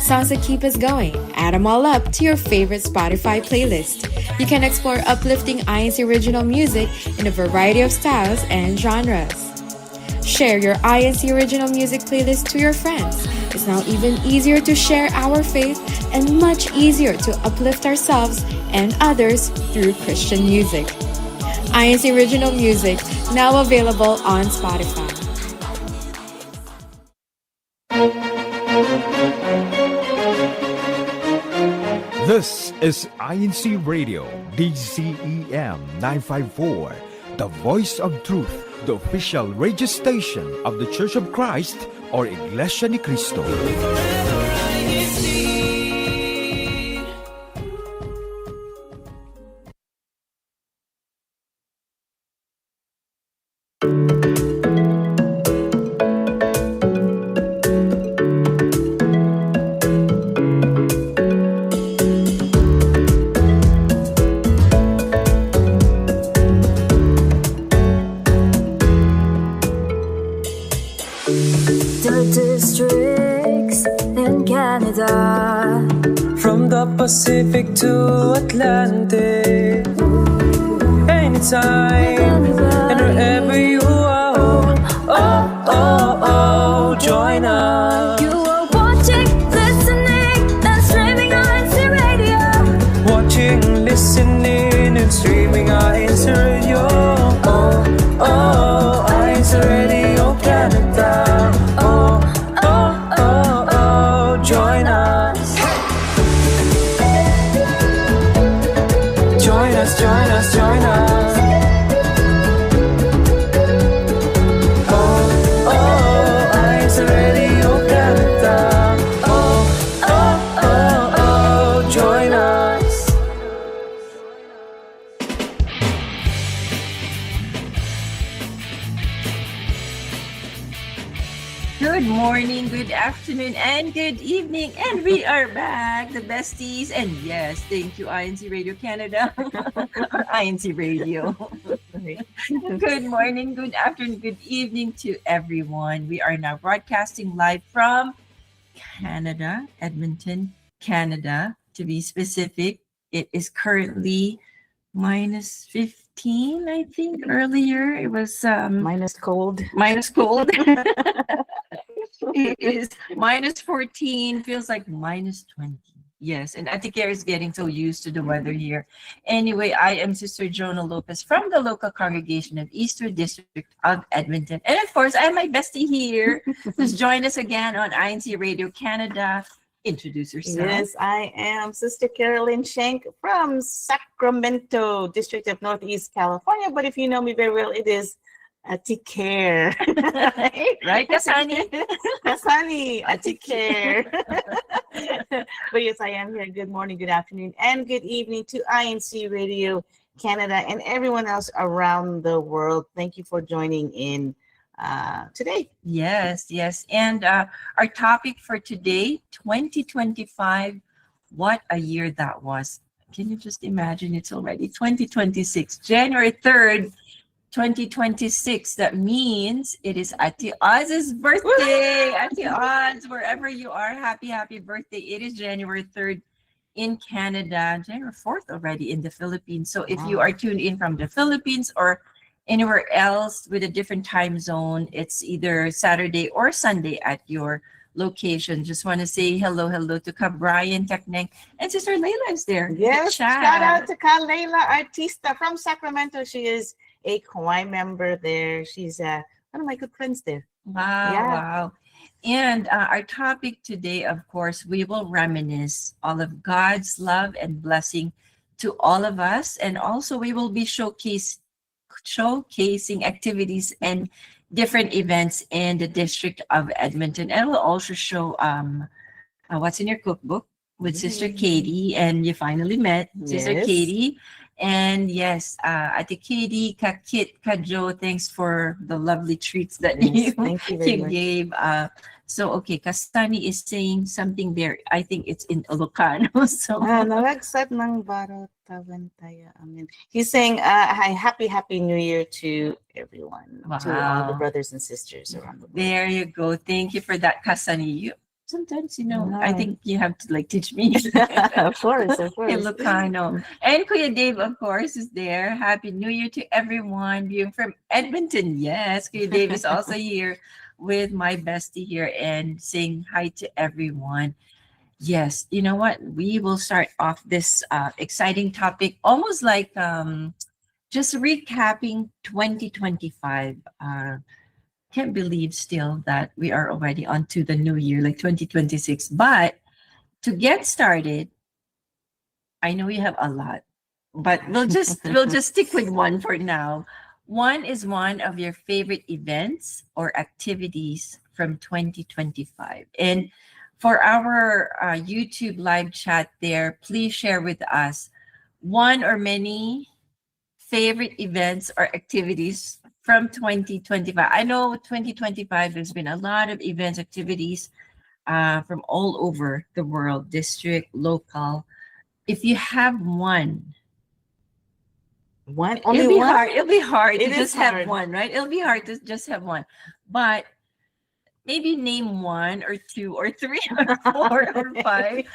Songs that keep us going. Add them all up to your favorite Spotify playlist. You can explore uplifting INC original music in a variety of styles and genres. Share your INC original music playlist to your friends. It's now even easier to share our faith and much easier to uplift ourselves and others through Christian music. INC original music, now available on Spotify. This is INCRadio, DCEM 954, the voice of truth, the official radio station of the Church of Christ or Iglesianicristo. From the Pacific to Atlantic, anytime and wherever you are, join us. You are watching, listening, and streaming INC Radio. Watching, listening, and streaming INC Radio. INC Radio Canada. Join us. Join us, join us, join us. INC Radio Canada. Join us. Good morning, good afternoon, and good evening. And we are back, the besties. And yes, thank you, INC Radio Canada, or INC Radio. Good morning, good afternoon, good evening to everyone. We are now broadcasting live from Canada, Edmonton, Canada. To be specific, it is currently minus 15, I think. Earlier, it was minus cold. Minus cold. It is minus 14, feels like minus 20. Yes, and Atikera is getting so used to the weather here. Anyway, I am Sister Jonah Lopez from the local congregation of Eastern District of Edmonton. And of course, I have my bestie here who's joined us again on INC Radio Canada. Introduce yourself. Yes, I am Sister Carolyn Shank from Sacramento, District of Northeast California. But if you know me very well, it is Atikera. Right, Kasani? Kasani, Atikera. But yes, I am here. Good morning, good afternoon, and good evening to INC Radio Canada and everyone else around the world. Thank you for joining in today. Yes. And our topic for today, 2025, what a year that was. Can you just imagine? It's already 2026, January 3rd, 2026. That means it is Ate Oz's birthday. Ate Oz, wherever you are, happy birthday. It is January 3rd in Canada, January 4th already in the Philippines. So if you are tuned in from the Philippines or anywhere else with a different time zone, it's either Saturday or Sunday at your location. Just want to say hello to Ka Brian, Kakneng, and Sister Layla is there. Yes, shout out to Ka Layla Artista from Sacramento. She is a Kauai member there. She's one of my good friends there. Wow. And our topic today, of course, we will reminisce all of God's love and blessing to all of us. And also we will be showcasing activities and different events in the District of Edmonton. And we'll also show what's in your cookbook with Sister Katie. And you finally met Sister Katie. And yes, Ate Katie, Ka Kit, Ka Joe, thanks for the lovely treats that you gave. So, okay, Kastani is saying something there. I think it's in Ilocano. So, he's saying, happy New Year to everyone, to all the brothers and sisters around the world. There you go. Thank you for that, Kasani. sometimes, I No. think you have to like teach me. Of course, of course. Ilocano. And Kuya Dave, of course, is there. Happy New Year to everyone viewing from Edmonton. Yes, Kuya Dave is also here with my bestie here and saying hi to everyone. Yes, you know what? We will start off this exciting topic, almost like just recapping 2025. Can't believe still that we are already onto the new year, like 2026. But to get started, I know you have a lot, but we'll just stick with one for now. One is one of your favorite events or activities from 2025. And for our YouTube live chat there, please share with us one or many favorite events or activities from 2025. I know 2025, there's been a lot of events, activities from all over the world, district, local. If you have one, One, only it'll be one. hard. It'll be hard It to is just hard. have one, right? It'll be hard to just have one. But maybe name one or two or three or four or five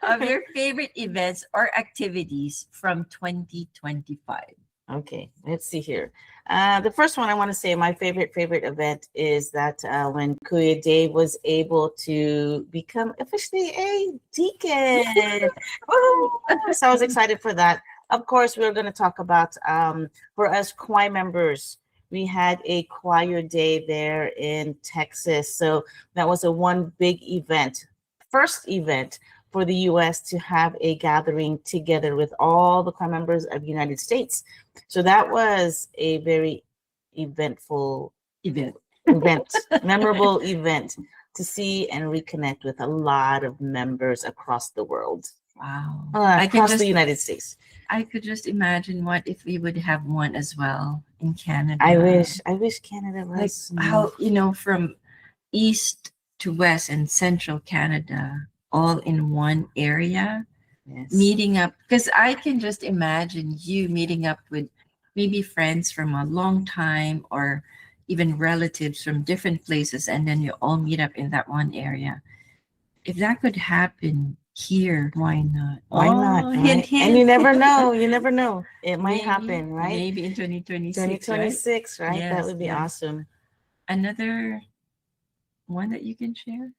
of your favorite events or activities from 2025. Okay, let's see here. The first one I want to say, my favorite event is that when Kuya Dave was able to become officially a deacon. Woo! So I was excited for that. Of course, we're going to talk about for us choir members. We had a choir day there in Texas, so that was a one big event, first event for the U.S. to have a gathering together with all the choir members of the United States. So that was a very eventful Event. memorable event to see and reconnect with a lot of members across the world, Wow. across the United States. I could just imagine what if we would have one as well in Canada. I wish Canada Like was how, from east to west and central Canada, all in one area, yes. meeting up. Because I can just imagine you meeting up with maybe friends from a long time or even relatives from different places, and then you all meet up in that one area. If that could happen here, why not? Why not? Oh, Right? hint, hint. And you never know. You never know. It might Maybe- happen, right? Maybe in 2026. 2026, right? Yes, That would be yes. awesome. Another one that you can share?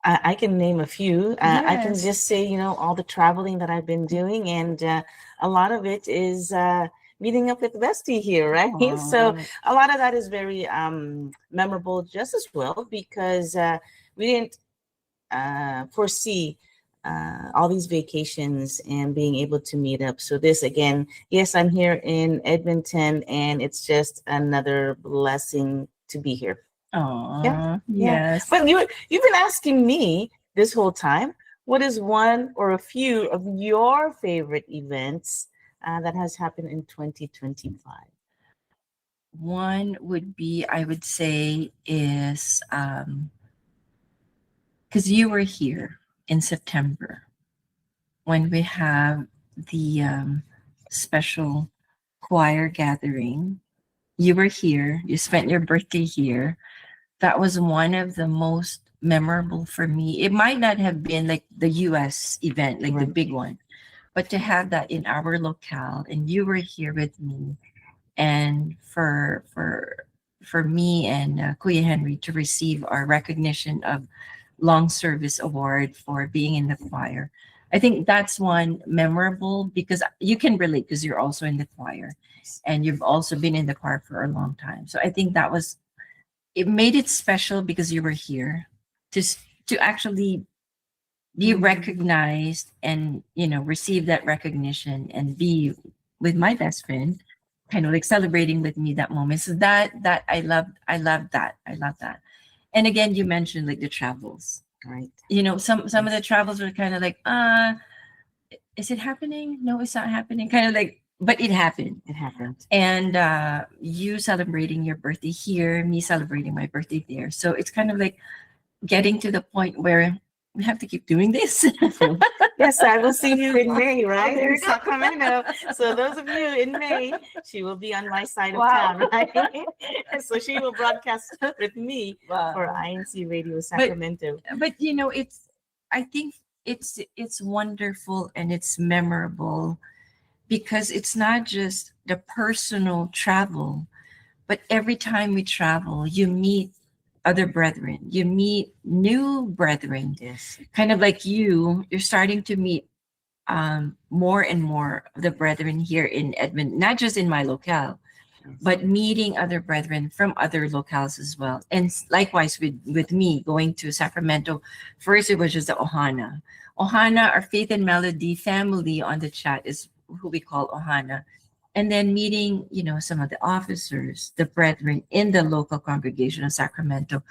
I can name a few. I can Yes. just say, all the traveling that I've been doing, and a lot of it is meeting up with Bestie here, right? So Aw. a lot of that is very memorable just as well because we didn't foresee all these vacations and being able to meet up. So this again, yes, I'm here in Edmonton, and it's just another blessing to be here. Aw, Yeah. yes. But you've been asking me this whole time, what is one or a few of your favorite events that has happened in 2025? One would be, I would say, is because you were here in September when we have the special choir gathering. You were here. You spent your birthday here. That was one of the most memorable for me. It might not have been like the US event, like the Right. big one, but to have that in our locale, and you were here with me, and for me and Kuya Henry to receive our recognition of long service award for being in the choir. I think that's one memorable because you can relate because you're also in the choir and you've also been in the choir for a long time. So I think it made it special because you were here to actually be recognized and receive that recognition and be with my best friend, kind of like celebrating with me that moment. So that I love that. And again, you mentioned like the travels. Right. Some of the travels were kind of like, is it happening? No, it's not happening. Kind of like, but it happened. It happened. And you celebrating your birthday here, me celebrating my birthday there. So it's kind of like getting to the point where we have to keep doing this. Yes, I will see you in May, Oh, right? there In you go. Sacramento. So those of you in May, she will be on my side of Wow. town, right? So she will broadcast with me for Wow. INC Radio Sacramento. But I think it's wonderful and it's memorable because it's not just the personal travel, but every time we travel, you meet other brethren, you meet new brethren, Yes. kind of like you're starting to meet more and more of the brethren here in Edmonton, not just in my locale, but meeting other brethren from other locales as well. And likewise with me going to Sacramento, first it was just the Ohana. Ohana, our Faith and Melody family on the chat is who we call Ohana. And then meeting, some of the officers, the brethren in the local congregation of Sacramento.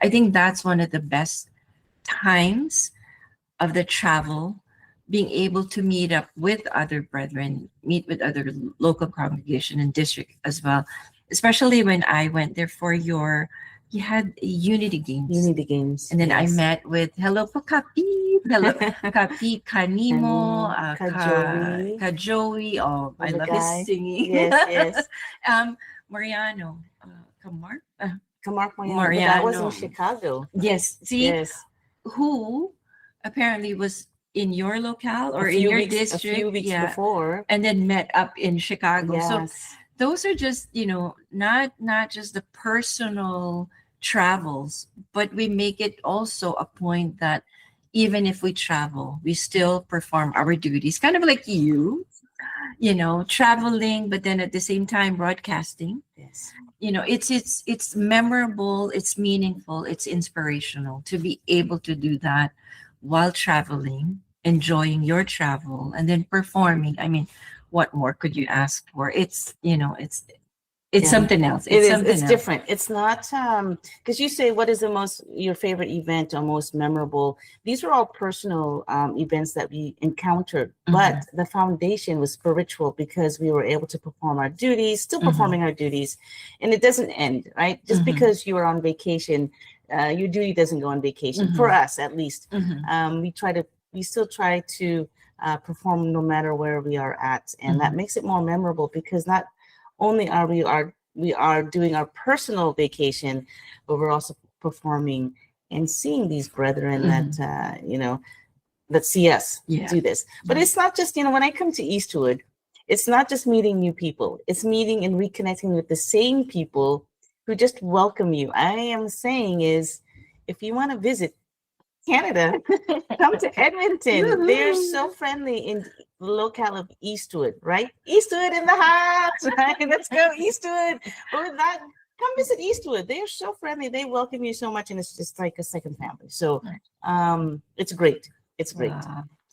I think that's one of the best times of the travel, being able to meet up with other brethren, meet with other local congregation and district as well. Especially when I went there for you had Unity Games. Unity Games. And then yes. I met with hello po Kapi, hello Kapi, Kanimo, Kajoey. Oh, I love his singing. Yes. Mariano, Camark Mariano. Mariano. That was in Chicago. Yes. See, Yes. who apparently was in your locale or A in few your weeks- district, a few weeks before. and then met up in Chicago. Yes. So those are just not just the personal travels, but we make it also a point that even if we travel, we still perform our duties, kind of like traveling, but then at the same time broadcasting. Yes. It's memorable, it's meaningful, it's inspirational to be able to do that while traveling, enjoying your travel, and then performing. I mean, what more could you ask for? It's something else. It is. Something It's else. different. It's not because you say what is your favorite event or most memorable. These are all personal events that we encountered, but the foundation was spiritual because we were able to perform our duties, still performing our duties, and it doesn't end, right? Just because you are on vacation, your duty doesn't go on vacation. For us, at least, we still try to perform no matter where we are at, and that makes it more memorable because not only are we are doing our personal vacation, but we're also performing and seeing these brethren that see us do this. But it's not just, when I come to Eastwood, it's not just meeting new people. It's meeting and reconnecting with the same people who just welcome you. I am saying is, if you want to visit Canada, come to Edmonton. They're so friendly in the locale of Eastwood, right? Eastwood in the house, right? Let's go Eastwood. But with that, come visit Eastwood. They're so friendly. They welcome you so much, and it's just like a second family. So it's great. It's great.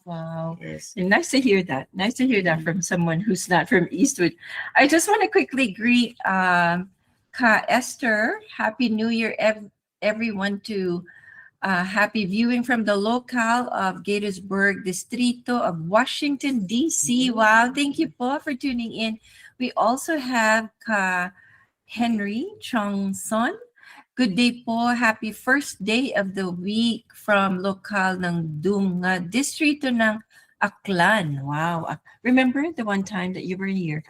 Wow. Yes. And nice to hear that. Nice to hear that from someone who's not from Eastwood. I just want to quickly greet Ka Esther. Happy New Year, everyone, to happy viewing from the locale of Gaithersburg, Distrito of Washington, D.C. Wow, thank you po for tuning in. We also have Ka Henry Chongson. Good day po. Happy first day of the week from locale ng Dunga, Distrito ng Aklan. Wow. Remember the one time that you were here?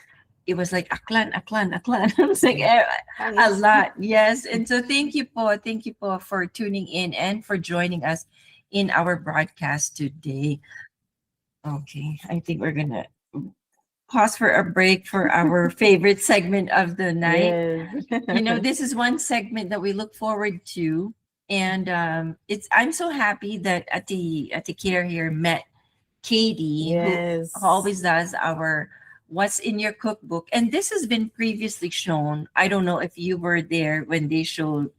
It was like Aklan. It was like a lot. Yes. And so thank you po for tuning in and for joining us in our broadcast today. Okay. I think we're going to pause for a break for our favorite segment of the night. Yes. This is one segment that we look forward to. And I'm so happy that Ati Kira here met Katie, Yes. who always does our What's in Your Cookbook. And this has been previously shown. I don't know if you were there when they showed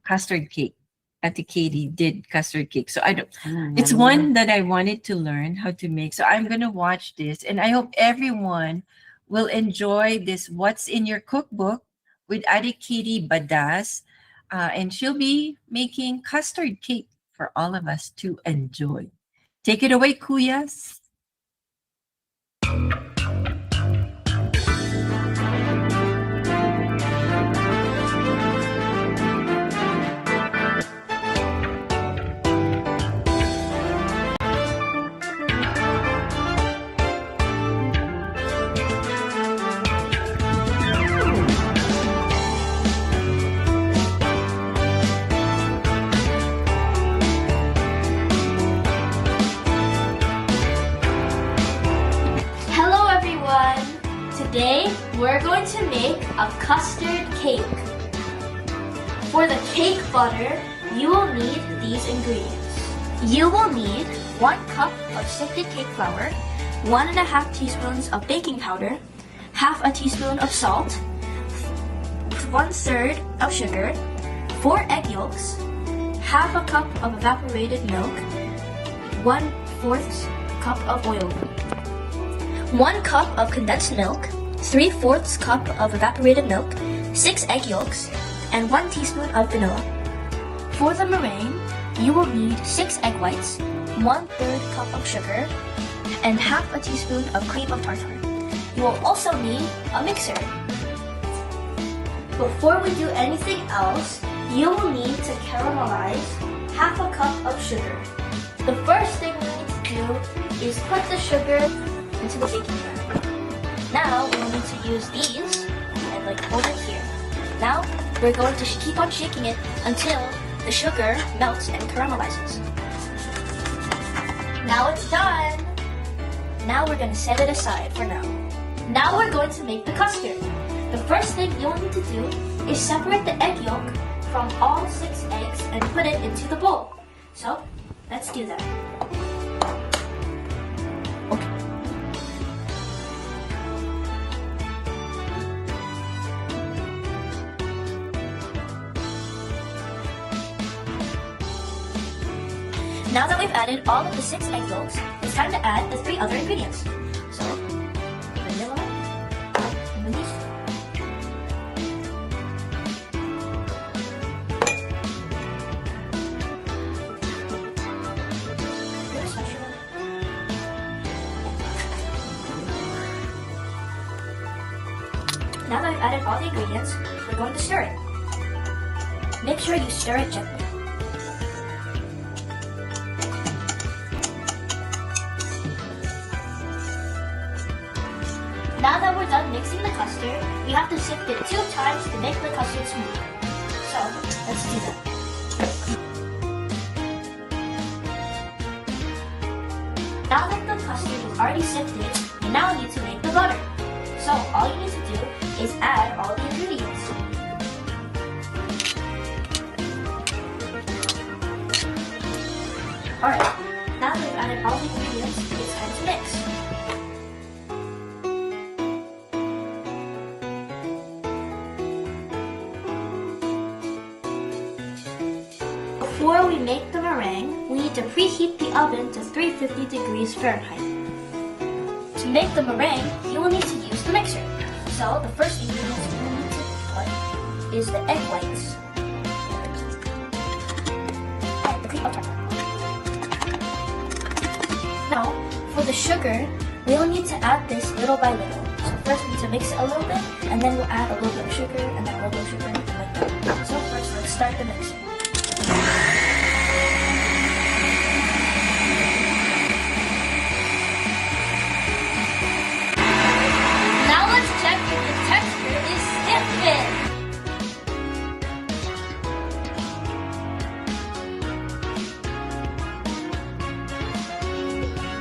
custard cake. Ate Katie did custard cake. So it's one that I wanted to learn how to make. So I'm going to watch this. And I hope everyone will enjoy this What's in Your Cookbook with Ate Katie Badas. And she'll be making custard cake for all of us to enjoy. Take it away, Kuyas. we're going to make a custard cake. For the cake butter, you will need these ingredients. You will need 1 cup of sifted cake flour, 1.5 teaspoons of baking powder, half a teaspoon of salt, 1/3 of sugar, 4 egg yolks, half a cup of evaporated milk, 1/4 cup of oil, 1 cup of condensed milk, 3/4 cup of evaporated milk, 6 egg yolks, and 1 teaspoon of vanilla. For the meringue, you will need 6 egg whites, 1/3 cup of sugar, and half a teaspoon of cream of tartar. You will also need a mixer. Before we do anything else, you will need to caramelize half a cup of sugar. The first thing we need to do is put the sugar into the baking pan. Now we'll need to use these and hold it here. Now we're going to keep on shaking it until the sugar melts and caramelizes. Now it's done. Now we're going to set it aside for now. Now we're going to make the custard. The first thing you'll need to do is separate the egg yolk from all 6 eggs and put it into the bowl. So let's do that. Now that we've added all of the 6 egg yolks, it's time to add the 3 other ingredients. So, vanilla, and these. Now that we've added all the ingredients, we're going to stir it. Make sure you stir it gently. Now that we're done mixing the custard, we have to sift it 2 times to make the custard smooth. So, let's do that. Now that the custard is already sifted, we now need to make the butter. So, all you need to do is add all the ingredients. Alright, now that we've added all the ingredients, it's time to mix. Before we make the meringue, we need to preheat the oven to 350 degrees Fahrenheit. To make the meringue, you will need to use the mixer. So the first ingredient you will need to put is the egg whites and the cream of tartar. Now, for the sugar, we'll need to add this little by little. So first we need to mix it a little bit, and then we'll add a little bit of sugar, and then a little bit of sugar, and like that. So first, let's start the mixing. Now let's check if the texture is stiff.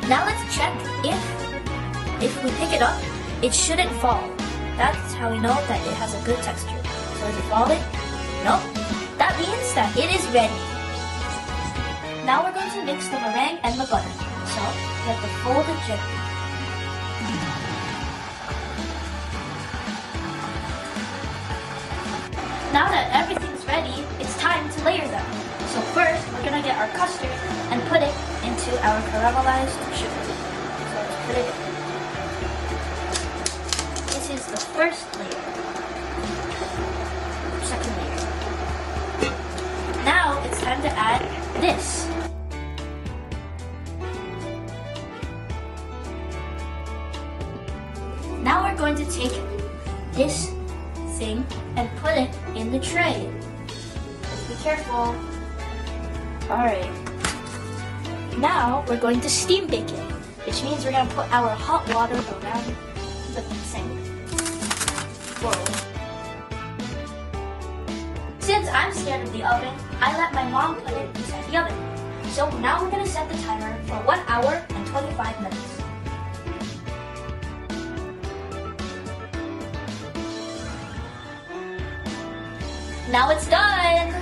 Now let's check if we pick it up, it shouldn't fall. That's how we know that it has a good texture. So is it falling? No. That means that it is ready. Now we're going to mix the meringue and the butter. So you have to fold it gently. Now that everything's ready, it's time to layer them. So first, we're gonna get our custard and put it into our caramelized sugar. So let's put it in. This is the first layer. Second layer. Now it's time to add this. Now we're going to take this thing and put it in the tray. Just be careful. Alright. Now we're going to steam bake it, which means we're going to put our hot water around the sink. Whoa. Since I'm scared of the oven, I let my mom put it inside the oven. So now we're going to set the timer for 1 hour and 25 minutes. Now it's done!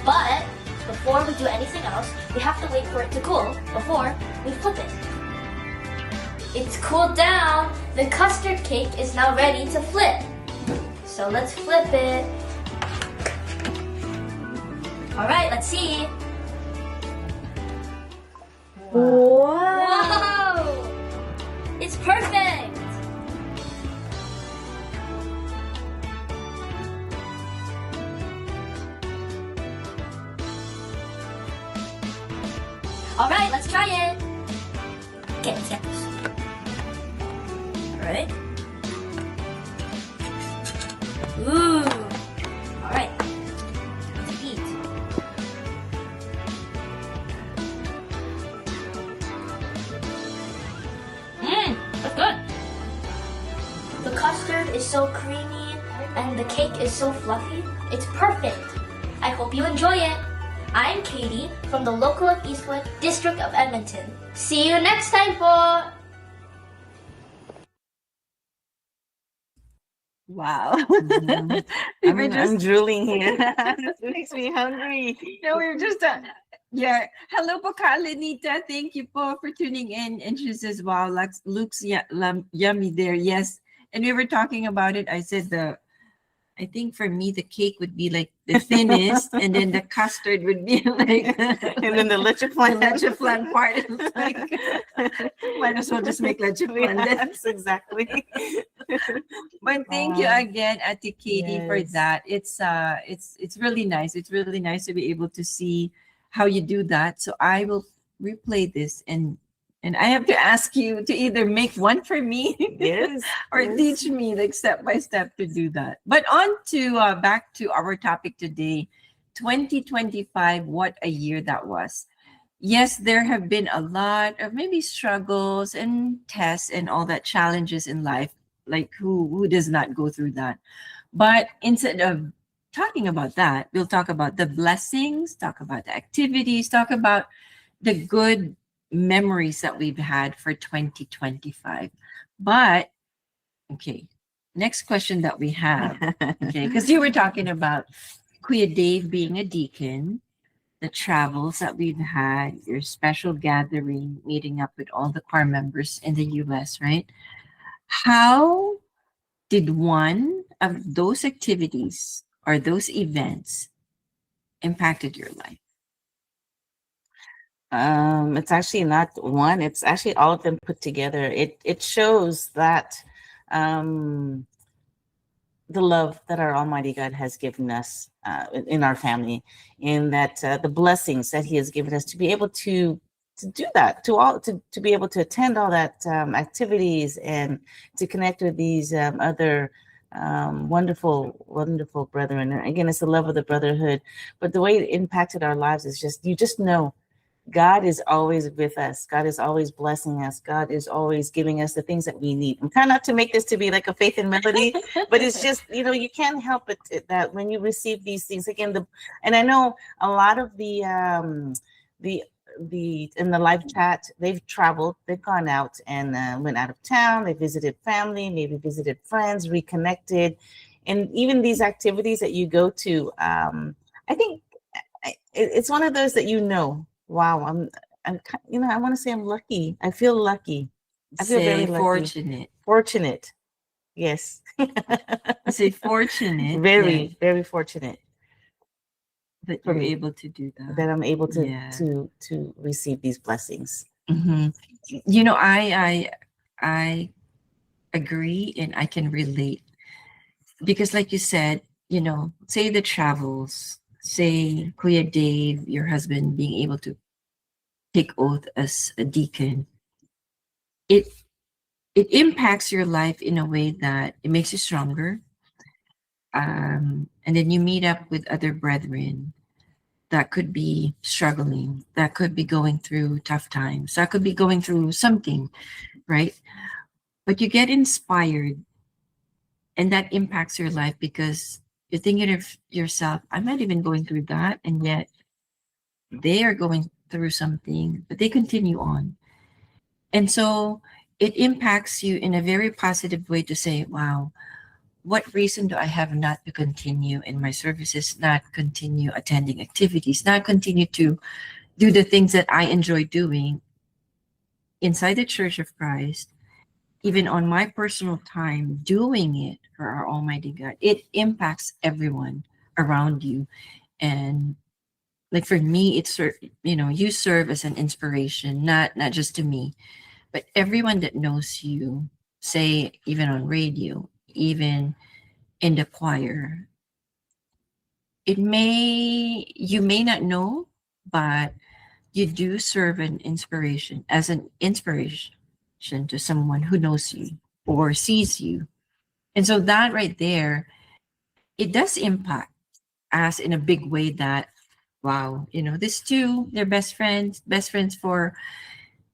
But before we do anything else, we have to wait for it to cool before we flip it. It's cooled down. The custard cake is now ready to flip. So let's flip it. All right, let's see. Whoa! It's perfect! All right, let's try it. Okay, let's get this. All right. Ooh. All right. Let's eat. That's good. The custard is so creamy and the cake is so fluffy. It's perfect. I hope you enjoy it. I'm Katie from the local of Eastwood, District of Edmonton. See you next time po! Wow. I'm drooling here. This makes me hungry. No, we were just yeah. Hello po, Kalanita. Thank you po for tuning in. And she says, wow, looks yummy there. Yes. And we were talking about it. I said I think for me the cake would be like the thinnest, and then the custard would be like, And then the leche flan. the leche flan part. It's like, might as well just make leche flan. Yes, exactly. But thank you again, Ate Katie, for Yes. that. It's really nice. It's really nice to be able to see how you do that. So I will replay this, and I have to ask you to either make one for me Yes. or yes. teach me like step by step to do that. But on to back to our topic today, 2025. What a year that was. Yes, there have been a lot of maybe struggles and tests and all that challenges in life. Like who does not go through that? But instead of talking about that, we'll talk about the blessings, talk about the activities, talk about the good memories that we've had for 2025. But okay, next question that we have, okay, because you were talking about Kuya Dave being a deacon, the travels that we've had, your special gathering, meeting up with all the choir members in the US, right? How did one of those activities or those events impacted your life? It's actually not one. It's actually all of them put together. It shows that the love that our Almighty God has given us in our family, and that the blessings that He has given us to be able to do that, to be able to attend all that activities and to connect with these other wonderful brethren. And again, it's the love of the brotherhood. But the way it impacted our lives is you just know God is always with us. God is always blessing us. God is always giving us the things that we need. I'm trying not to make this to be like a faith and melody, but it's just, you can't help it that when you receive these things again, and I know a lot of the in the live chat, they've traveled, they've gone out and went out of town. They visited family, maybe visited friends, reconnected. And even these activities that you go to, I think it's one of those that wow, I want to say I'm lucky. I feel lucky. I feel very lucky. Fortunate. Yes. Say fortunate. Very, very fortunate that you're able to do that. That I'm able to receive these blessings. Mm-hmm. I agree, and I can relate, because like you said, say the travels, say Kuya Dave, your husband, being able to take oath as a deacon, it impacts your life in a way that it makes you stronger. And then you meet up with other brethren that could be struggling, that could be going through tough times, that could be going through something, right? But you get inspired, and that impacts your life because you're thinking of yourself, I'm not even going through that, and yet they are going through something, but they continue on. And so it impacts you in a very positive way to say, wow, what reason do I have not to continue in my services, not continue attending activities, not continue to do the things that I enjoy doing inside the Church of Christ, even on my personal time, doing it for our Almighty God? It impacts everyone around you. And like for me, it's, you serve as an inspiration, not just to me, but everyone that knows you, say, even on radio, even in the choir. You may not know, but you do serve as an inspiration to someone who knows you or sees you. And so that right there, it does impact us in a big way that, wow, these two, they're best friends for,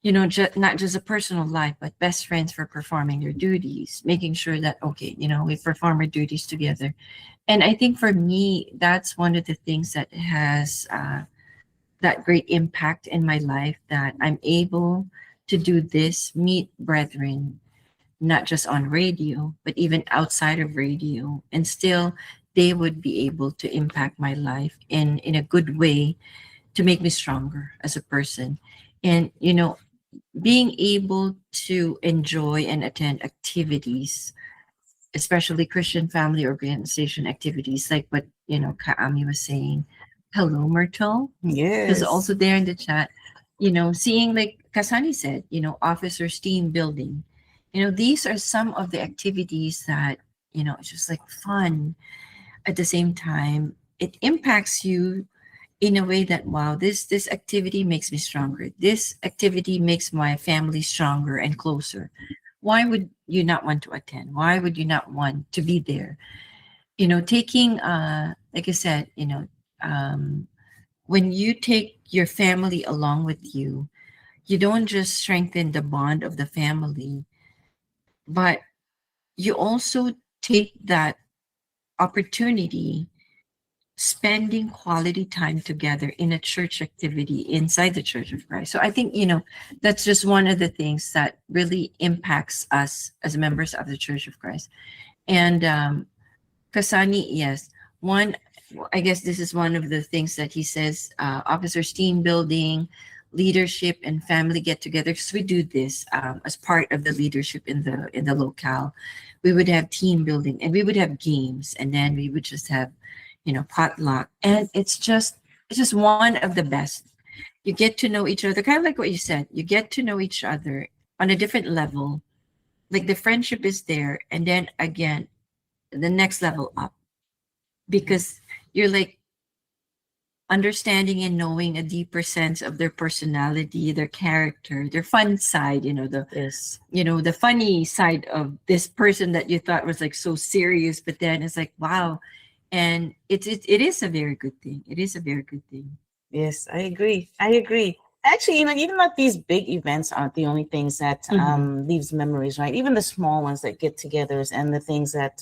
not just a personal life, but best friends for performing their duties, making sure that, okay, we perform our duties together. And I think for me, that's one of the things that has that great impact in my life, that I'm able to do this, meet brethren, not just on radio, but even outside of radio. And still, they would be able to impact my life in a good way to make me stronger as a person. And, being able to enjoy and attend activities, especially Christian family organization activities, like what, Kaami was saying. Hello, Myrtle. Yes. Who's also there in the chat. Seeing, like Kasani said, officers team building. These are some of the activities that, it's just like fun. At the same time, it impacts you in a way that, wow, this activity makes me stronger. This activity makes my family stronger and closer. Why would you not want to attend? Why would you not want to be there? Taking, like I said, when you take your family along with you, you don't just strengthen the bond of the family, but you also take that opportunity spending quality time together in a church activity inside the Church of Christ. So I think, that's just one of the things that really impacts us as members of the Church of Christ. And Kasani, yes, I guess this is one of the things that he says, officers team building, leadership, and family get-together. Because we do this as part of the leadership in the locale. We would have team building, and we would have games, and then we would just have, potluck. And it's just one of the best. You get to know each other, kind of like what you said. You get to know each other on a different level. Like the friendship is there, and then again, the next level up, because you're like understanding and knowing a deeper sense of their personality, their character, their fun side, the funny side of this person that you thought was like so serious, but then it's like, wow. And it is a very good thing. It is a very good thing. Yes, I agree. Actually, even like these big events aren't the only things that leaves memories, right? Even the small ones that get-togethers, and the things that,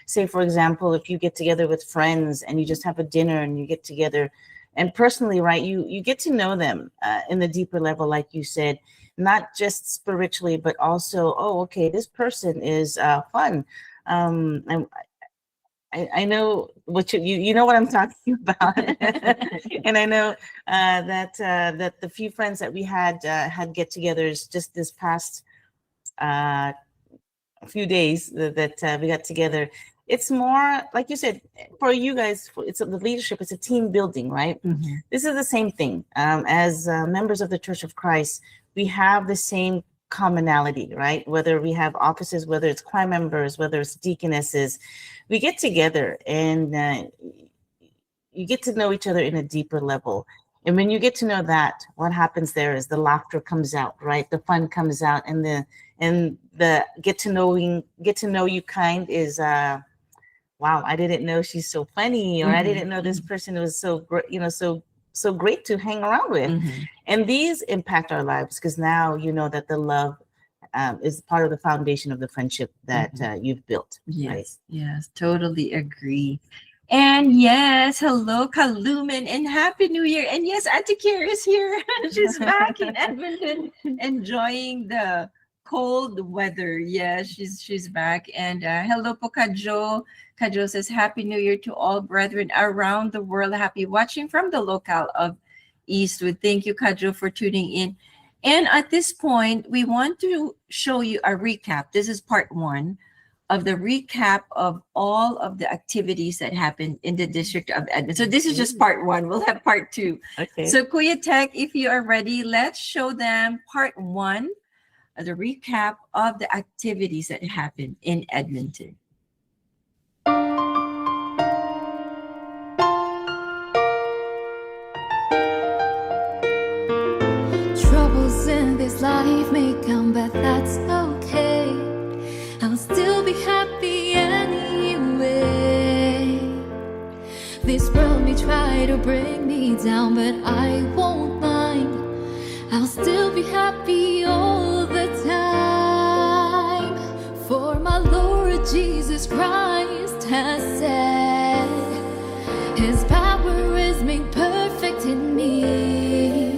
say, for example, if you get together with friends and you just have a dinner and you get together, and personally, right, you get to know them in the deeper level, like you said, not just spiritually, but also, oh, okay, this person is fun. And I know what you know what I'm talking about, and I know that the few friends that we had get-togethers just this past few days that we got together. It's more like you said, for you guys, it's the leadership. It's a team building, right? Mm-hmm. This is the same thing. As members of the Church of Christ, we have the same commonality, right? Whether we have offices, whether it's choir members, whether it's deaconesses, we get together and you get to know each other in a deeper level. And when you get to know that, what happens there is the laughter comes out, right? The fun comes out, and the get to know you kind is wow, I didn't know she's so funny, or I didn't know this person was so great, so great to hang around with. Mm-hmm. And these impact our lives, because now you know that the love is part of the foundation of the friendship that you've built. Yes, right? yes, totally agree. And yes, hello, Kaluman, and Happy New Year. And yes, Auntie Kier is here. She's back in Edmonton, enjoying the cold weather. Yeah, she's back. And hello po, Kajo. Kajo says, Happy New Year to all brethren around the world. Happy watching from the locale of Eastwood. Thank you, Kajo, for tuning in. And at this point, we want to show you a recap. This is part 1 of the recap of all of the activities that happened in the district of Edmonton. So this is just part 1. We'll have part 2. Okay. So Kuya Tech, if you are ready, let's show them part 1 of the recap of the activities that happened in Edmonton. Troubles in this life may come, but that's okay. I'll still be happy anyway. This world may try to bring me down, but I won't mind. I'll still be happy all the time. For my Lord Jesus Christ has said, His power is made perfect in me.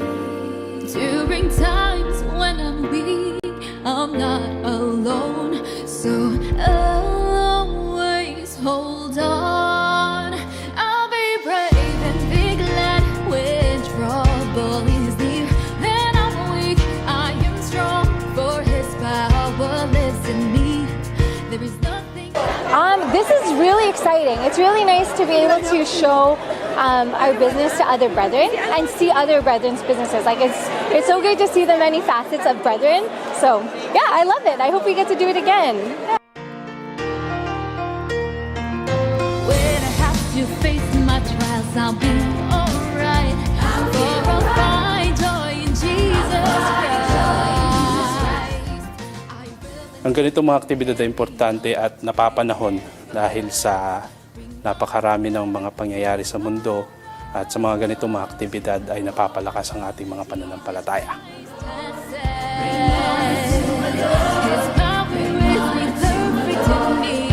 During times when I'm weak, I'm not alone. So always hold on. I'll be brave and be glad when trouble is near. When I'm weak, I am strong, for His power lives in me. There is nothing. This is really exciting. It's really nice to be able to show our business to other brethren and see other brethren's businesses. Like it's so great to see the many facets of brethren. So yeah, I love it. I hope we get to do it again. When I have to face my trials, I'll be alright. For I'll find joy in Jesus Christ. Ang ganitong mga aktibidad ay importante at napapanahon dahil sa napakarami ng mga pangyayari sa mundo, at sa mga ganitong mga aktibidad ay napapalakas ang ating mga pananampalataya. His power is made perfect in me.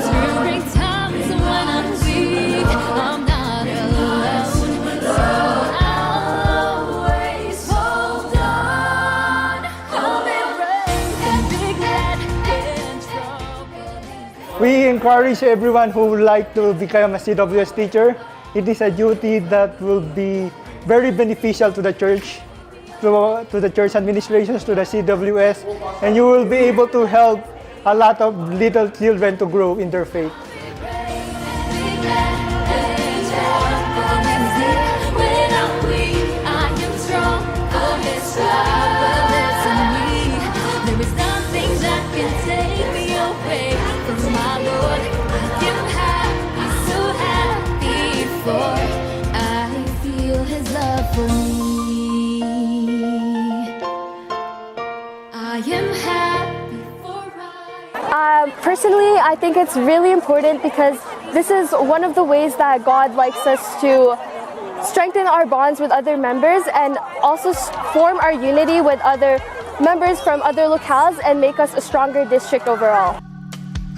During times when I'm weak, I'm not alone. So I'll always hold on. I'll be brave and be glad when trouble is. We encourage everyone who would like to become a CWS teacher. It is a duty that will be very beneficial to the church, to the church administrations, to the CWS, and you will be able to help a lot of little children to grow in their faith. When I'm weak, I am strong, for His power lives in me. There is nothing that can take me away from my Lord. I am happy, so happy, for I feel His love for me. I am happy, for Personally, I think it's really important because this is one of the ways that God likes us to strengthen our bonds with other members and also form our unity with other members from other locales and make us a stronger district overall.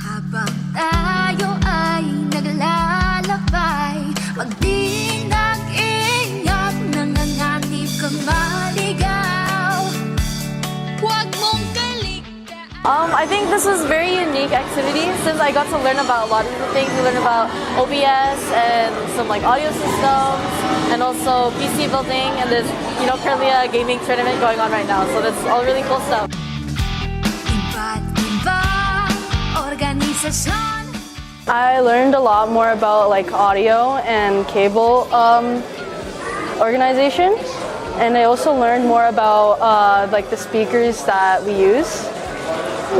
Habang tayo ay naglalakbay, magding nag-ingat, nanganganib kang maligaw. Huwag mong I think this was a very unique activity since I got to learn about a lot of the things. We learned about OBS and some like audio systems and also PC building, and there's currently a gaming tournament going on right now, so that's all really cool stuff. I learned a lot more about like audio and cable organization, and I also learned more about like the speakers that we use,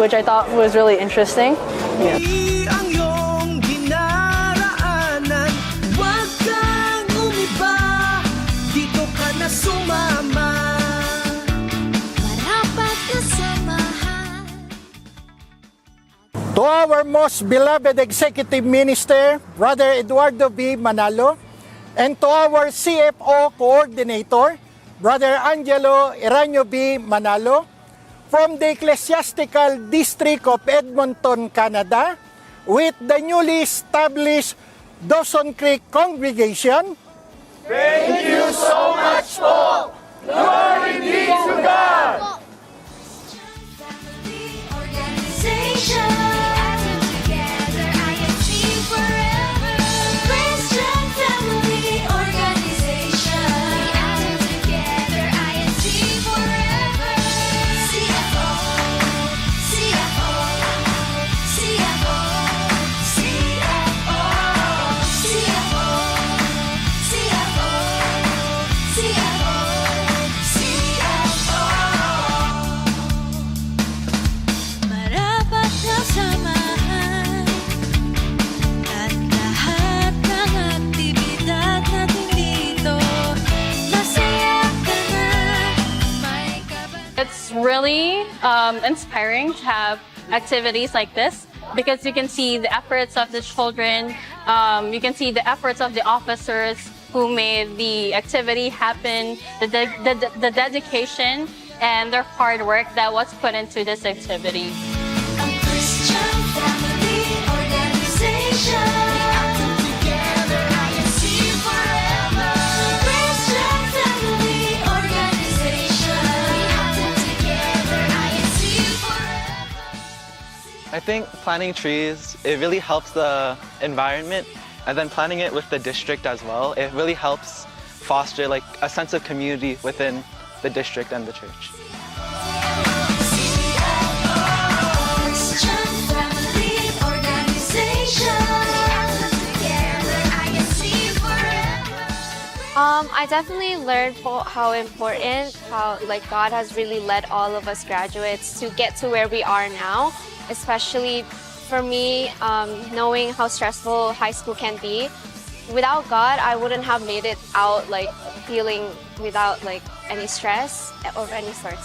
which I thought was really interesting. Yeah. To our most beloved Executive Minister, Brother Eduardo B. Manalo, and to our CFO Coordinator, Brother Angelo Iranio B. Manalo, from the Ecclesiastical District of Edmonton, Canada, with the newly established Dawson Creek Congregation. Thank you so much, Paul. Glory be to God. It's really inspiring to have activities like this because you can see the efforts of the children, you can see the efforts of the officers who made the activity happen, the dedication and their hard work that was put into this activity. I think planting trees, it really helps the environment, and then planting it with the district as well, it really helps foster like a sense of community within the district and the church. I definitely learned how important, how like God has really led all of us graduates to get to where we are now, especially for me, knowing how stressful high school can be. Without God, I wouldn't have made it out like feeling without like any stress of any sort.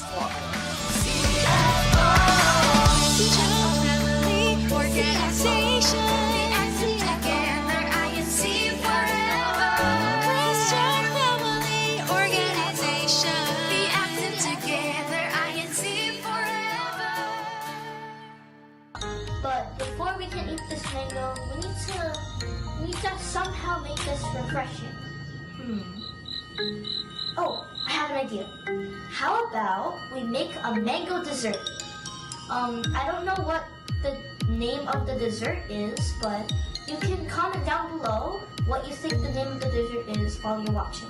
But before we can eat this mango, we need to somehow make this refreshing. Oh, I have an idea. How about we make a mango dessert? I don't know what the name of the dessert is, but you can comment down below what you think the name of the dessert is while you're watching.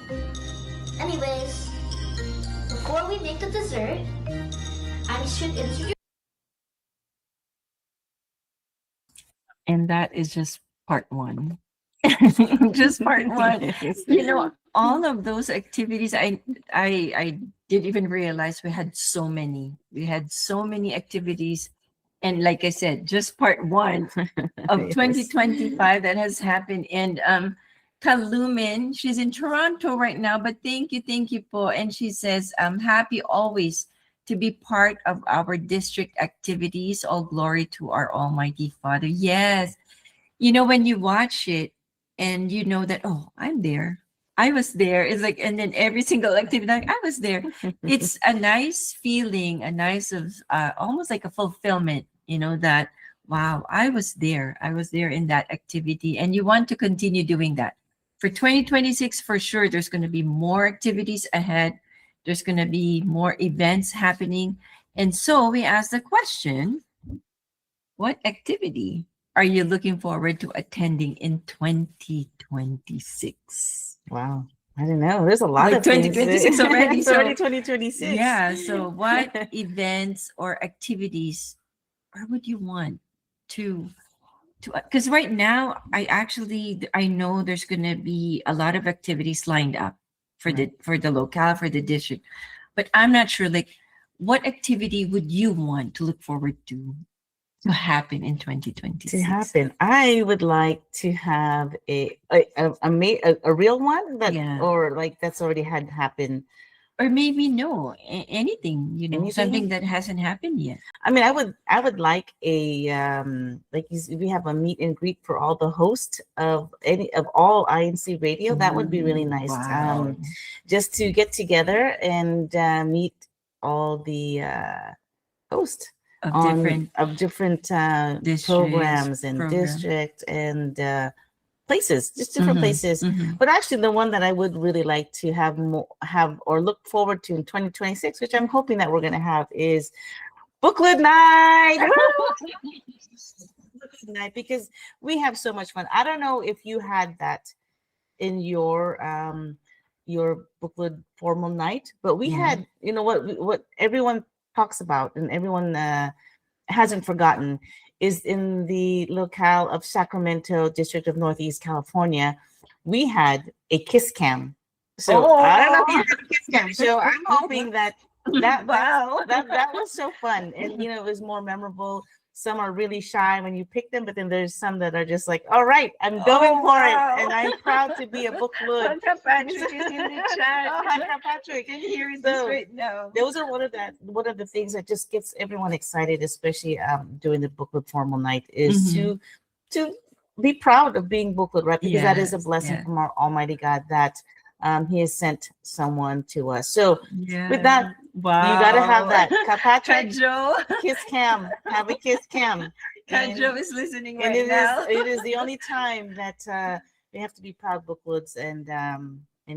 Anyways, before we make the dessert, I should introduce. And that is just part one. Just part one. You know, all of those activities, I didn't even realize we had so many. We had so many activities. And like I said, just part one of 2025 that has happened. And Kalumin, she's in Toronto right now, but thank you po. And she says, I'm happy always to be part of our district activities. All glory to our Almighty Father. Yes. You know, when you watch it and you know that, oh, I'm there. I was there. It's like, and then every single activity, like, I was there. It's a nice feeling, a nice of almost like a fulfillment, you know, that, wow, I was there. I was there in that activity. And you want to continue doing that. For 2026, for sure, there's going to be more activities ahead. There's going to be more events happening. And so we ask the question, what activity are you looking forward to attending in 2026? Wow. I don't know. There's a lot like of things. 2026 already. It's already 2026. Yeah. So what events or activities or would you want to because right now I know there's going to be a lot of activities lined up for the locale, for the district, but I'm not sure, like, what activity would you want to look forward to happen in 2026? To happen, I would like to have a real one that, or like that's already had happened, or maybe anything, you know, something that hasn't happened yet. I mean, I would like a we have a meet and greet for all the hosts of all INC Radio. That would be really nice. Wow. Just to get together and meet all the hosts of different programs and district and places, just different places. But actually, the one that I would really like to have or look forward to in 2026, which I'm hoping that we're going to have, is Booklet Night. Booklet Night, because we have so much fun. I don't know if you had that in your booklet formal night, but we had, you know, what everyone talks about and everyone hasn't forgotten is in the locale of Sacramento, District of Northeast California, we had a kiss cam. So I don't know if you had a kiss cam. So I'm hoping that was so fun, and you know, it was more memorable. some are really shy when you pick them, but then there's some that are just like, all right, I'm going for it. And I'm proud to be a bookload. Hunter Patrick is in the chat. Oh, Hunter Patrick. Can you hear this right now? Those are one of the things that just gets everyone excited, especially during the booklet formal night, is to be proud of being booklet, right? Because that is a blessing from our Almighty God that He has sent someone to us. So with that, you gotta have that. Patrick, kiss Cam. Have a kiss Cam. Kadjo is listening and right now. It is the only time that they have to be proud booklets and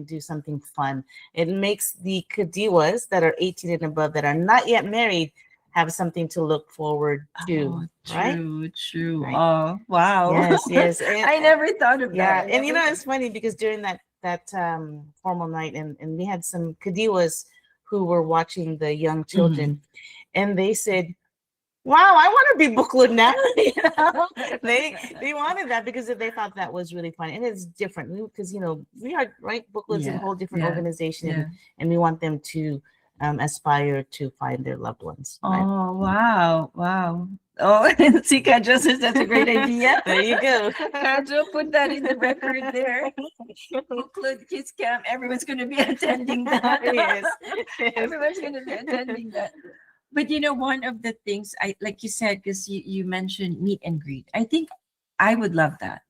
do something fun. It makes the Kadiwas that are 18 and above that are not yet married have something to look forward to. Right? True. Right. Oh, wow. Yes. And, I never thought of that. And it's funny because during that formal night, and we had some Kadiwas who were watching the young children, and they said, wow, I want to be booklet now. They wanted that because they thought that was really fun. And it's different because, we are, right, booklets in a whole different organization, and we want them to aspire to find their loved ones. Right? Oh, wow. Oh, see, Kadjo says that's a great idea. There you go. Kadjo, put that in the record there. Booklet Kids Camp. Everyone's going to be attending that. Yes. Everyone's going to be attending that. But one of the things like you said, because you mentioned meet and greet. I think I would love that.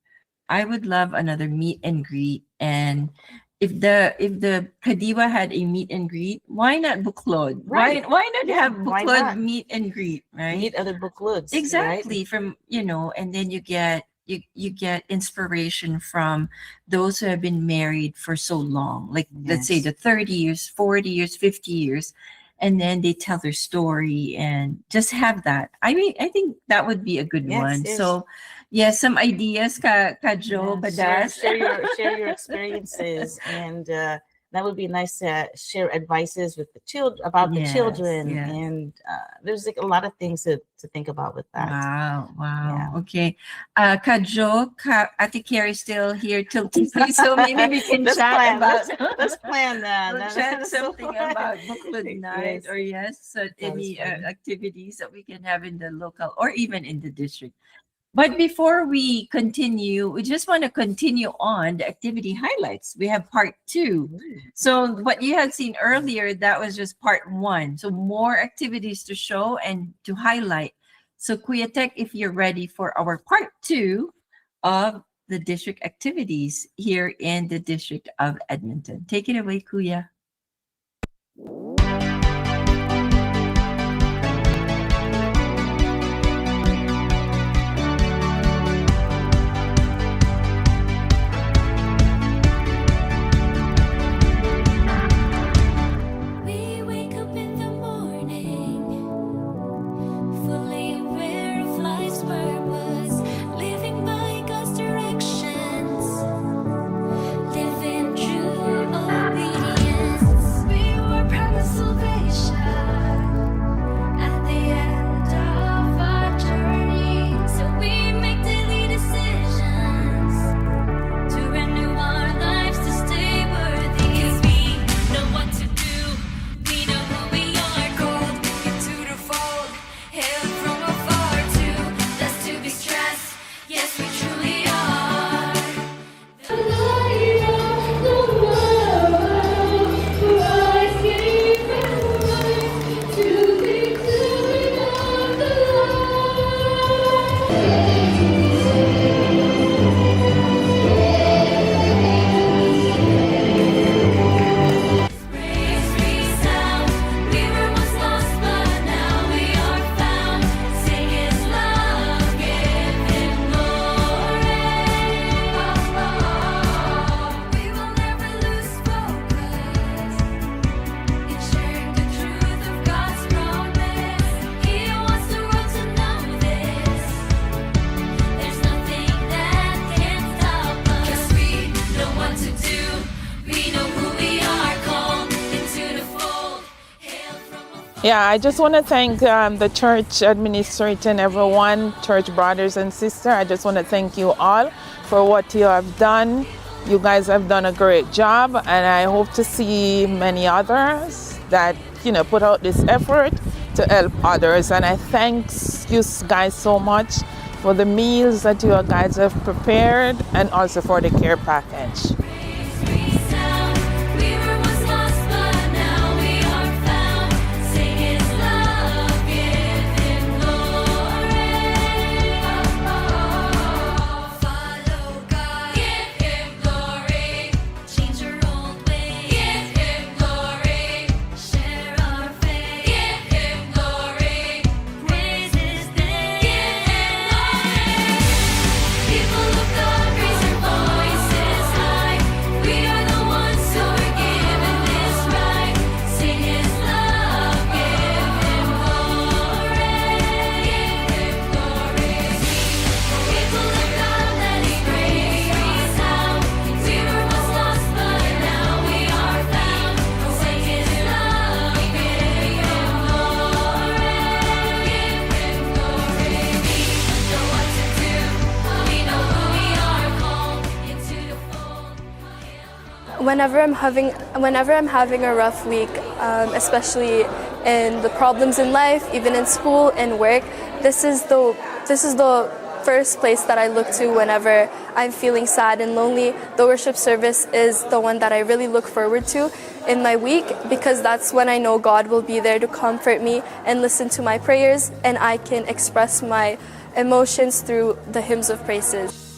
I would love another meet and greet. And if the Kadiwa had a meet and greet, why not bookload? Right. Why not have bookload meet and greet? Right. Meet other bookloads. Exactly. Right? From and then you get inspiration from those who have been married for so long. Like let's say the 30 years, 40 years, 50 years. And then they tell their story and just have that. I mean, I think that would be a good one. Yes. So, some ideas, Kadjo, Badas. Share your experiences, and that would be nice to share advices with the children about the children. And there's like a lot of things to think about with that. Wow. Yeah. Okay. Kadjo, Ate Carrie still here till Tuesday, so maybe we can chat about. Let's plan that. We'll chat something about booklet night or any activities that we can have in the local or even in the district. But before we continue, we just want to continue on the activity highlights. We have part 2. So what you had seen earlier, that was just part 1. So more activities to show and to highlight. So Kuya Tech, if you're ready for our part 2 of the district activities here in the District of Edmonton. Take it away, Kuya. Yeah, I just want to thank the church administrator and everyone, church brothers and sisters. I just want to thank you all for what you have done. You guys have done a great job, and I hope to see many others that, put out this effort to help others. And I thanks you guys so much for the meals that you guys have prepared and also for the care package. Whenever I'm having a rough week, especially in the problems in life, even in school and work, this is the first place that I look to whenever I'm feeling sad and lonely. The worship service is the one that I really look forward to in my week, because that's when I know God will be there to comfort me and listen to my prayers, and I can express my emotions through the hymns of praises.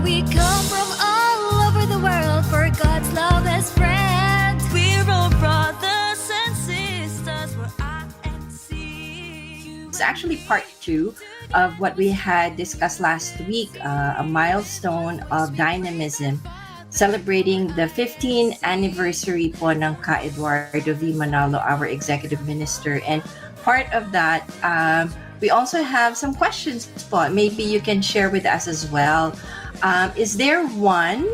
We come from all over the world, for God's love has spread. We're all brothers and sisters, we're INC. It's actually part 2 of what we had discussed last week, a milestone of dynamism, celebrating the 15th anniversary po ng Ka Eduardo V. Manalo, our executive minister. And part of that, we also have some questions po. Maybe you can share with us as well. Is there one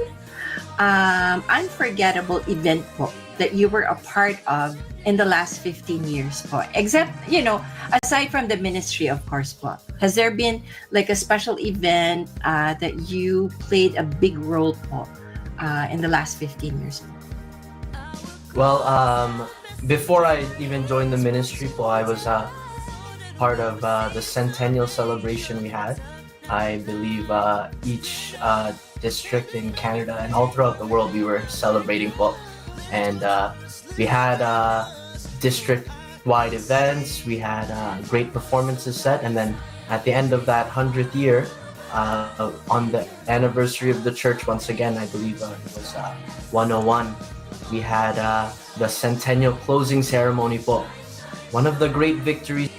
unforgettable event po that you were a part of in the last 15 years po? Except, aside from the ministry, of course po. Has there been like a special event that you played a big role po in the last 15 years po? Well, before I even joined the ministry po, I was part of the centennial celebration we had. I believe each district in Canada and all throughout the world we were celebrating po. And we had district-wide events, we had great performances set, and then at the end of that 100th year, on the anniversary of the church, once again, I believe it was 101, we had the centennial closing ceremony po. One of the great victories.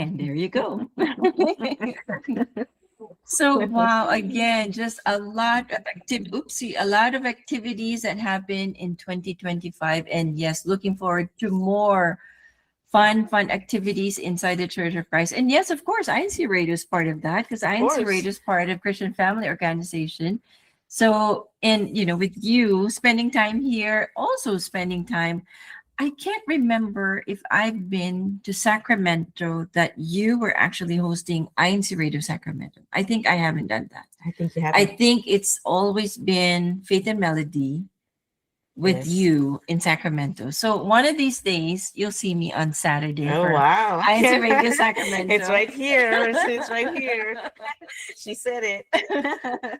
And there you go. So wow, again, just a lot of activities that happen in 2025. And yes, looking forward to more fun activities inside the Church of Christ. And yes, of course, INCRadio is part of that, because INCRadio is part of Christian Family Organization. So, and with you spending time here, also spending time, I can't remember if I've been to Sacramento that you were actually hosting INCRadio Sacramento. I think I haven't done that. I think you haven't. I think it's always been Faith and Melody with you in Sacramento. So one of these days, you'll see me on Saturday. Oh, wow. INCRadio Sacramento. It's right here. It's right here. She said it.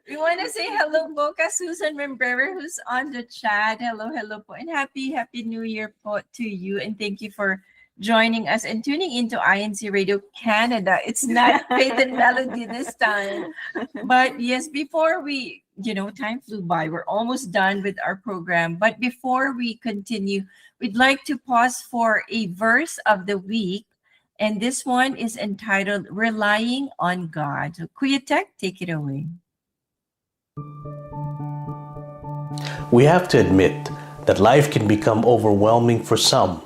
We want to say hello po ka Susan Membrera, who's on the chat. Hello po. And happy New Year po to you. And thank you for joining us and tuning into INCRadio Canada. It's not Faith and Melody this time. But yes, before we, time flew by. We're almost done with our program. But before we continue, we'd like to pause for a verse of the week. And this one is entitled Relying on God. So Kuya Tech, take it away. We have to admit that life can become overwhelming for some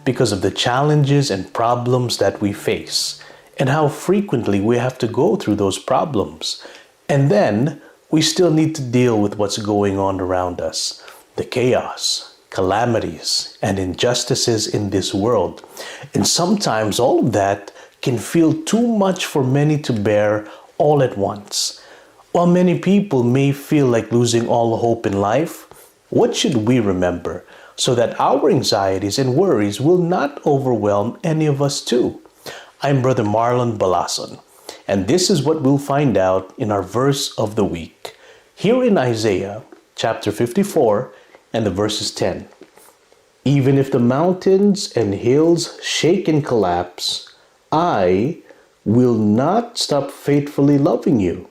because of the challenges and problems that we face and how frequently we have to go through those problems. And then we still need to deal with what's going on around us, the chaos, calamities, and injustices in this world. And sometimes all of that can feel too much for many to bear all at once. While many people may feel like losing all hope in life, what should we remember so that our anxieties and worries will not overwhelm any of us too? I'm Brother Marlon Balason, and this is what we'll find out in our verse of the week. Here in Isaiah chapter 54 and the verses 10. Even if the mountains and hills shake and collapse, I will not stop faithfully loving you,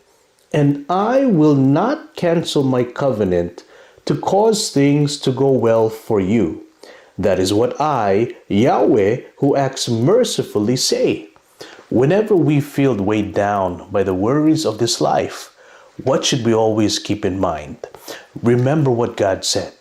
and I will not cancel my covenant to cause things to go well for you. That is what I, Yahweh, who acts mercifully, say. Whenever we feel weighed down by the worries of this life, what should we always keep in mind? Remember what God said.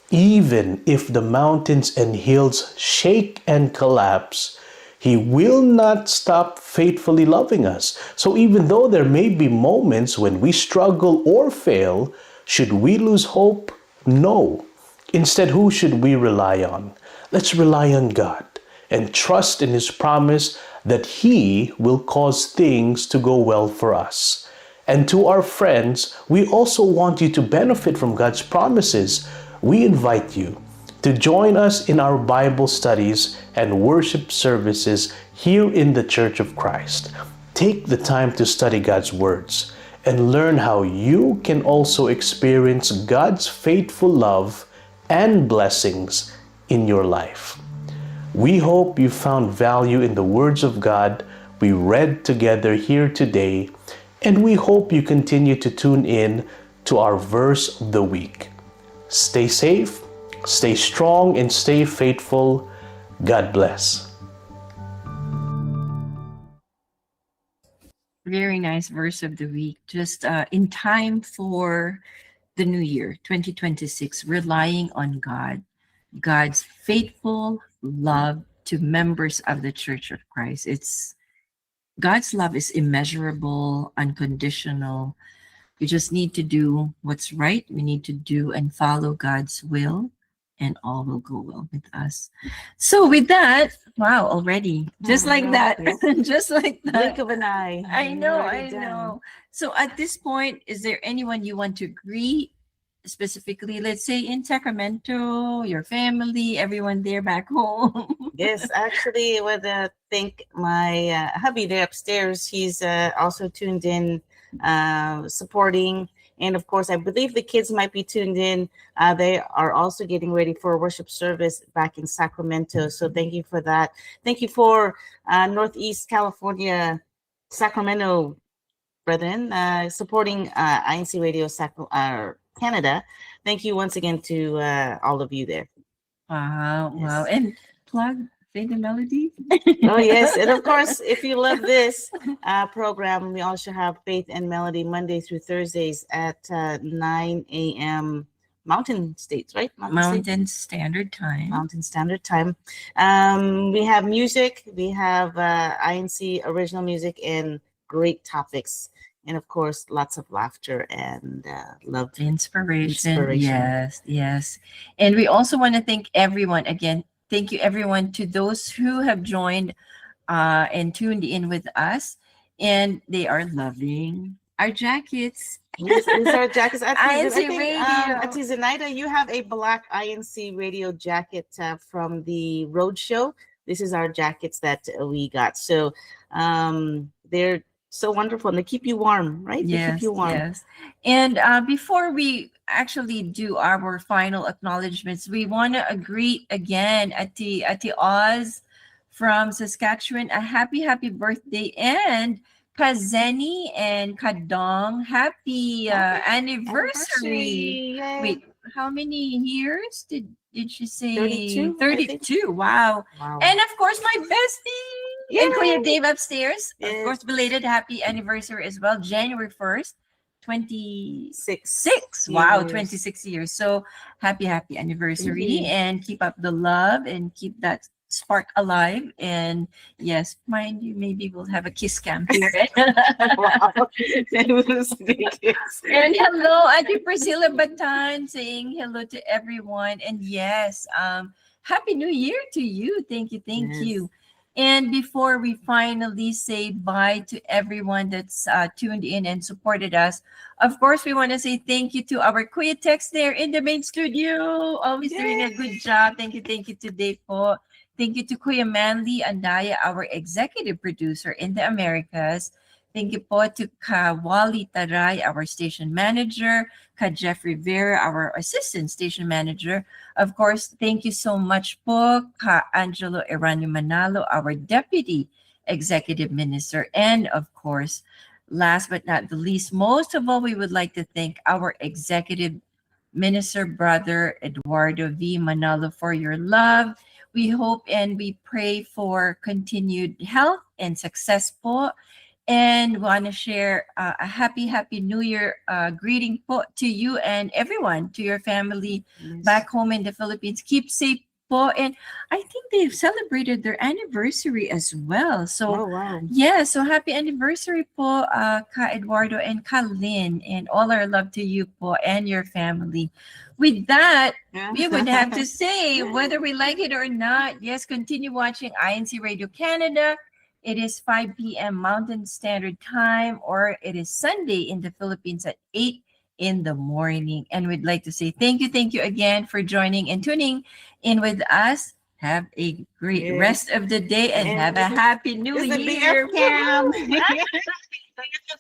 Even if the mountains and hills shake and collapse, He will not stop faithfully loving us. So even though there may be moments when we struggle or fail, should we lose hope? No. Instead, who should we rely on? Let's rely on God and trust in His promise that He will cause things to go well for us. And to our friends, we also want you to benefit from God's promises. We invite you to join us in our Bible studies and worship services here in the Church of Christ. Take the time to study God's words and learn how you can also experience God's faithful love and blessings in your life. We hope you found value in the words of God we read together here today, and we hope you continue to tune in to our verse of the week. Stay safe, stay strong, and stay faithful. God bless. Very nice verse of the week. Just in time for the new year, 2026, relying on God, God's faithful love to members of the Church of Christ. God's love is immeasurable, unconditional. We just need to do what's right. We need to do and follow God's will, and all will go well with us. So with that, wow, already, just like that, just like that. Blink of an eye. I know. So at this point, is there anyone you want to greet? Specifically, let's say in Sacramento, your family, everyone there back home. Yes, actually, I would thank my hubby there upstairs. He's also tuned in, supporting. And of course, I believe the kids might be tuned in. They are also getting ready for a worship service back in Sacramento. So thank you for that. Thank you for Northeast California, Sacramento brethren, supporting INCRadio Canada. Thank you once again to all of you there. Wow. And plug Faith and Melody. Oh, yes. And of course, if you love this program, we also have Faith and Melody Monday through Thursdays at 9 a.m. Mountain States, right? Mountain Standard Time. Mountain Standard Time. We have music. We have INC original music and great topics. And of course, lots of laughter and love. Inspiration. Yes. And we also want to thank everyone again. Thank you, everyone, to those who have joined and tuned in with us. And they are loving our jackets. Yes, these are jackets. INC Radio. Zenaida, you have a black INC Radio jacket from the Roadshow. This is our jackets that we got. So they're so wonderful, and they keep you warm, right? They keep you warm. Yes. And before we actually do our final acknowledgements, we want to greet again Ati Oz from Saskatchewan. A happy birthday, and Kazeni and Kadong, happy anniversary. Wait, how many years did she say? 32. Wow. And of course, my bestie. Yay. And Kuya Dave upstairs. Yes. Of course, belated happy anniversary as well. January 1st, 26. Wow, 26 years. So happy anniversary. And keep up the love and keep that spark alive. And yes, mind you, maybe we'll have a kiss cam here. Wow. And hello, Ate Priscilla Batan, saying hello to everyone. And yes, happy New Year to you. Thank you. And before we finally say bye to everyone that's tuned in and supported us, of course, we want to say thank you to our Kuya Tex there in the main studio. Always doing a good job. Thank you today po. Thank you to Kuya Manly Andaya, our executive producer in the Americas. Thank you po to Ka Wally Taray, our station manager, Ka Jeff Rivera, our assistant station manager. Of course, thank you so much po, Ka Angelo Eranio Manalo, our deputy executive minister. And of course, last but not the least, most of all, we would like to thank our executive minister, brother Eduardo V. Manalo, for your love. We hope and we pray for continued health and success po. And want to share a happy New Year greeting po to you and everyone, to your family back home in the Philippines. Keep safe po. And I think they've celebrated their anniversary as well. So, yeah, so happy anniversary po, Ka Eduardo and Ka Lynn, and all our love to you po and your family. With that, we would have to say, whether we like it or not, yes, continue watching INC Radio Canada. It is 5 p.m. Mountain Standard Time, or it is Sunday in the Philippines at 8 in the morning. And we'd like to say thank you again for joining and tuning in with us. Have a great rest of the day and have a happy new year.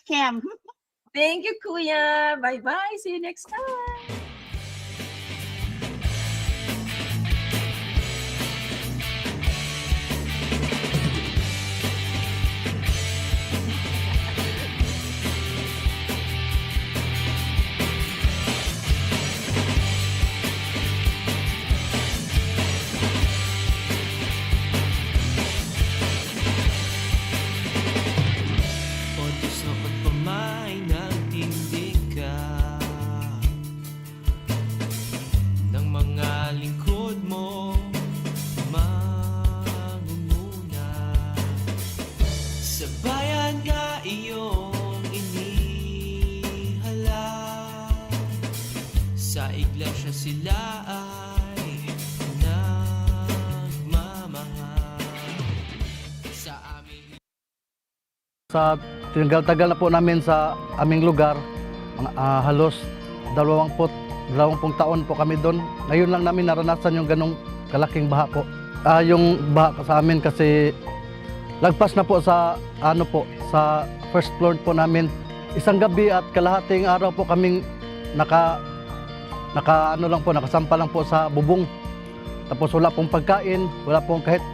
Cam. Thank you, Kuya. Bye-bye. See you next time. Sa iglesia sila ay nagmamahal. Sa tinagal-tagal na po namin sa aming lugar, halos 20 taon po kami doon. Ngayon lang namin naranasan yung ganong kalaking baha po. Yung baha sa amin kasi lagpas na po sa sa first floor po namin. Isang gabi at kalahating araw po kaming nakasampa lang po sa bubong. Tapos wala pong pagkain, wala pong kahit